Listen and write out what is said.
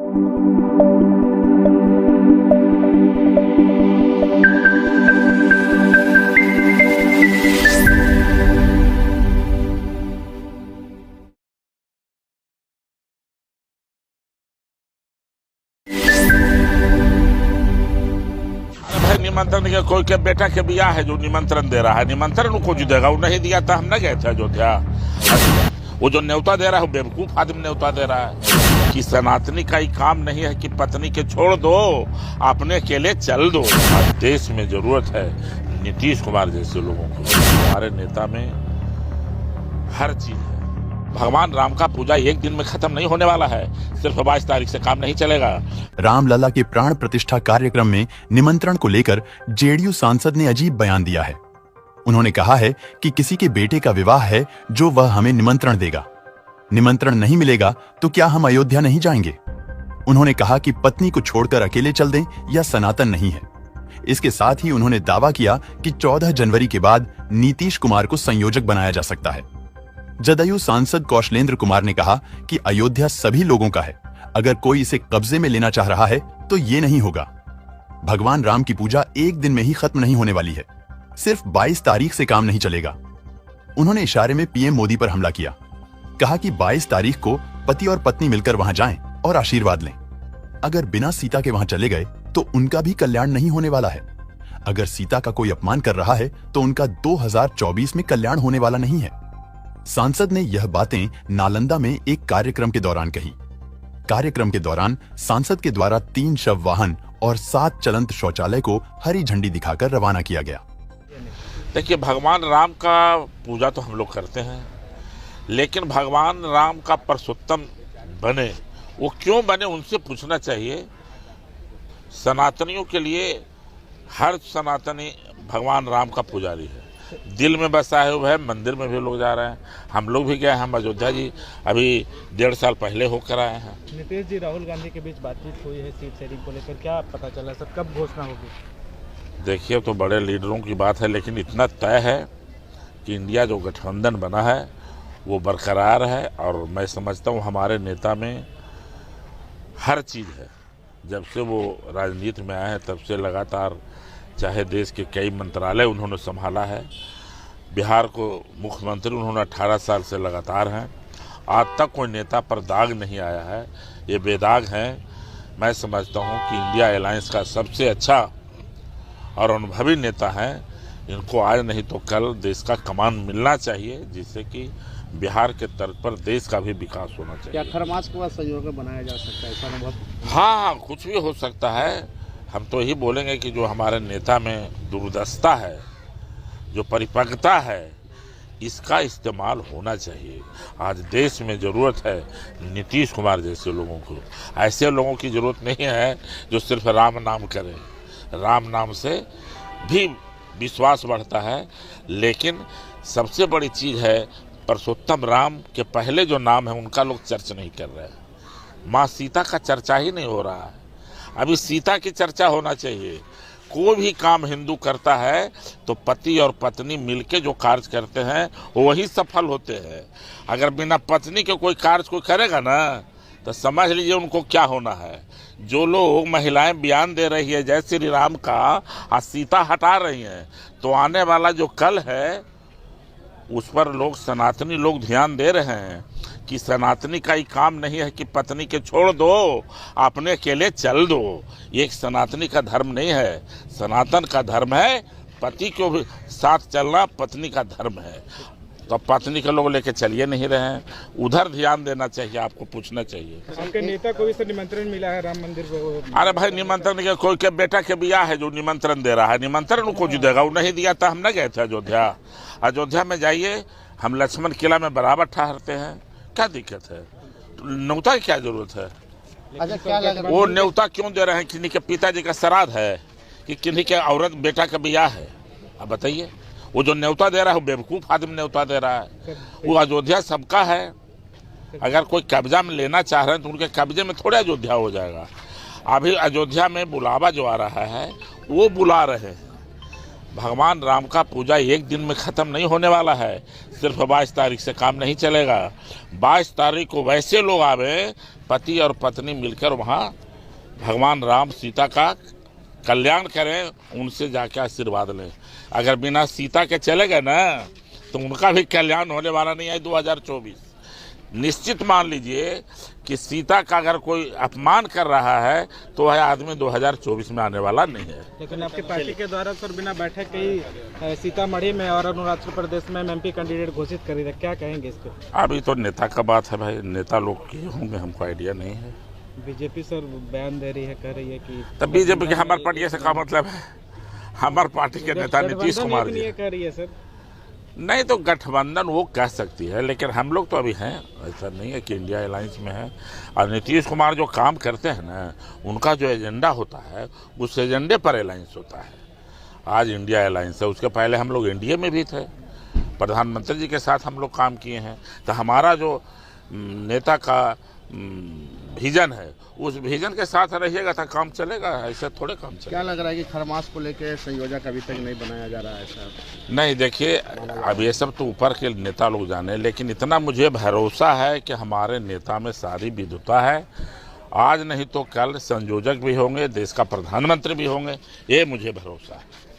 निमंत्रण के कोई के बेटा के बियाह है जो निमंत्रण दे रहा है, निमंत्रण को जो देगा वो नहीं दिया था, हम न गए थे अयोध्या। वो जो न्योता दे रहा है वो बेवकूफ आदमी न्योता दे रहा है कि सनातनी का ही काम नहीं है कि पत्नी के छोड़ दो, अपने अकेले चल दो। आज देश में जरूरत है नीतीश कुमार जैसे लोगों को। हमारे नेता में हर चीज है। भगवान राम का पूजा एक दिन में खत्म नहीं होने वाला है, सिर्फ 22 तारीख से काम नहीं चलेगा। रामलला के प्राण प्रतिष्ठा कार्यक्रम में निमंत्रण को लेकर जेडीयू सांसद ने अजीब बयान दिया है। उन्होंने कहा है कि किसी के बेटे का विवाह है जो वह हमें निमंत्रण देगा, निमंत्रण नहीं मिलेगा तो क्या हम अयोध्या नहीं जाएंगे। उन्होंने कहा कि पत्नी को छोड़कर अकेले चल दें यह सनातन नहीं है। इसके साथ ही उन्होंने दावा किया कि 14 जनवरी के बाद नीतीश कुमार को संयोजक बनाया जा सकता है। जदयू सांसद कौशलेंद्र कुमार ने कहा कि अयोध्या सभी लोगों का है, अगर कोई इसे कब्जे में लेना चाह रहा है तो ये नहीं होगा। भगवान राम की पूजा एक दिन में ही खत्म नहीं होने वाली है, सिर्फ 22 तारीख से काम नहीं चलेगा। उन्होंने इशारे में पीएम मोदी पर हमला किया, कहा कि 22 तारीख को पति और पत्नी मिलकर वहां जाएं और आशीर्वाद लें। अगर बिना सीता के वहां चले गए तो उनका भी कल्याण नहीं होने वाला है। अगर सीता का कोई अपमान कर रहा है तो उनका 2024 में कल्याण होने वाला नहीं है। सांसद ने यह बातें नालंदा में एक कार्यक्रम के दौरान कही। कार्यक्रम के दौरान सांसद के द्वारा 3 शव वाहन और 7 चलंत शौचालय को हरी झंडी दिखाकर रवाना किया गया। देखिए, भगवान राम का पूजा तो हम लोग करते हैं, लेकिन भगवान राम का पुरुषोत्तम बने, वो क्यों बने उनसे पूछना चाहिए। सनातनियों के लिए हर सनातनी भगवान राम का पुजारी है, दिल में बसा है वो है। मंदिर में भी लोग जा रहे हैं, हम लोग भी गए। हम अयोध्या जी अभी 1.5 साल पहले होकर आए हैं। नीतीश जी राहुल गांधी के बीच बातचीत हुई है सीट शेयरिंग को लेकर, क्या पता चला सर, कब घोषणा होगी? देखिए, तो बड़े लीडरों की बात है, लेकिन इतना तय है कि इंडिया जो गठबंधन बना है वो बरकरार है। और मैं समझता हूँ हमारे नेता में हर चीज़ है। जब से वो राजनीति में आए हैं तब से लगातार, चाहे देश के कई मंत्रालय उन्होंने संभाला है, बिहार को मुख्यमंत्री उन्होंने 18 साल से लगातार हैं। आज तक कोई नेता पर दाग नहीं आया है, ये बेदाग हैं। मैं समझता हूँ कि इंडिया अलायंस का सबसे अच्छा और अनुभवी नेता हैं। इनको आज नहीं तो कल देश का कमान मिलना चाहिए, जिससे कि बिहार के तर्ज पर देश का भी विकास होना चाहिए। क्या खरमास को संयोजक बनाया जा सकता है, ऐसा अनुभव? हाँ, कुछ भी हो सकता है। हम तो यही बोलेंगे कि जो हमारे नेता में दूरदर्शिता है, जो परिपक्वता है, इसका इस्तेमाल होना चाहिए। आज देश में ज़रूरत है नीतीश कुमार जैसे लोगों को। ऐसे लोगों की ज़रूरत नहीं है जो सिर्फ राम नाम करें। राम नाम से भी विश्वास बढ़ता है, लेकिन सबसे बड़ी चीज़ है पुरुषोत्तम राम के पहले जो नाम है उनका लोग चर्चा नहीं कर रहे हैं। माँ सीता का चर्चा ही नहीं हो रहा है। अभी सीता की चर्चा होना चाहिए। कोई भी काम हिंदू करता है तो पति और पत्नी मिलके जो कार्य करते हैं वही सफल होते हैं। अगर बिना पत्नी के कोई कार्य कोई करेगा ना तो समझ लीजिए उनको क्या होना है। जो लोग महिलाएं बयान दे रही है जय श्री राम का और सीता हटा रही हैं, तो आने वाला जो कल है उस पर लोग सनातनी लोग ध्यान दे रहे हैं कि सनातनी का ही काम नहीं है कि पत्नी के छोड़ दो, अपने अकेले चल दो। ये एक सनातनी का धर्म नहीं है। सनातन का धर्म है पति को भी साथ चलना, पत्नी का धर्म है। तो पत्नी के लोग लेके चलिए नहीं रहे हैं, उधर ध्यान देना चाहिए, आपको पूछना चाहिए। आपके नेता को भी सर निमंत्रण मिला है राम मंदिर को? अरे भाई, निमंत्रण के कोई के बेटा के बियाह है जो निमंत्रण दे रहा है, निमंत्रण को जो देगा वो नहीं दिया था, हम न गए थे अयोध्या। अयोध्या में जाइए, हम लक्ष्मण किला में बराबर ठहरते हैं, क्या दिक्कत है? न्योता की क्या जरूरत है? अच्छा, क्या लग रहा है वो न्योता क्यों दे रहे हैं? किन्हीं के पिताजी का श्राद्ध है कि किन्हीं के औरत बेटा का बियाह है? अब बताइए, वो जो न्योता दे रहा है वो बेवकूफ आदमी न्योता दे रहा है। वो अयोध्या सबका है। अगर कोई कब्जा में लेना चाह रहे हैं तो उनके कब्जे में थोड़ा अयोध्या हो जाएगा। अभी अयोध्या में बुलावा जो आ रहा है वो बुला रहे हैं। भगवान राम का पूजा एक दिन में खत्म नहीं होने वाला है, सिर्फ 22 तारीख से काम नहीं चलेगा। 22 तारीख को वैसे लोग आवे, पति और पत्नी मिलकर वहाँ भगवान राम सीता का कल्याण करें, उनसे जाके आशीर्वाद लें। अगर बिना सीता के चले गए ना तो उनका भी कल्याण होने वाला नहीं है 2024। निश्चित मान लीजिए कि सीता का अगर कोई अपमान कर रहा है तो वह आदमी 2024 में आने वाला नहीं है। लेकिन आपकी पार्टी के द्वारा सर बिना बैठक ही सीतामढ़ी में और अरुणाचल प्रदेश में एमपी कैंडिडेट घोषित करी है, क्या कहेंगे इस पे? अभी तो नेता का बात है भाई, नेता लोग किए होंगे, हमको आइडिया नहीं है। बीजेपी सर बयान दे रही है, कह रही है कि तब बीजेपी के हमारे पार्टी से क्या मतलब है? हमारे पार्टी के नेता नीतीश कुमार जी कह रही है सर। नहीं तो गठबंधन वो कह सकती है, लेकिन हम लोग तो अभी हैं, ऐसा नहीं है कि इंडिया अलायंस में है। और नीतीश कुमार जो काम करते हैं ना, उनका जो एजेंडा होता है उस एजेंडे पर अलायंस होता है। आज इंडिया अलायंस है, उसके पहले हम लोग एनडीए में भी थे, प्रधानमंत्री जी के साथ हम लोग काम किए हैं। तो हमारा जो नेता का विजन है, उस विजन के साथ रहिएगा तो काम चलेगा, ऐसे थोड़े काम चलेगा। क्या लग रहा है कि खरमास को लेकर संयोजक अभी तक नहीं बनाया जा रहा है साहब? नहीं, देखिए अब ये सब तो ऊपर के नेता लोग जाने, लेकिन इतना मुझे भरोसा है कि हमारे नेता में सारी विद्वता है। आज नहीं तो कल संयोजक भी होंगे, देश का प्रधानमंत्री भी होंगे, ये मुझे भरोसा है।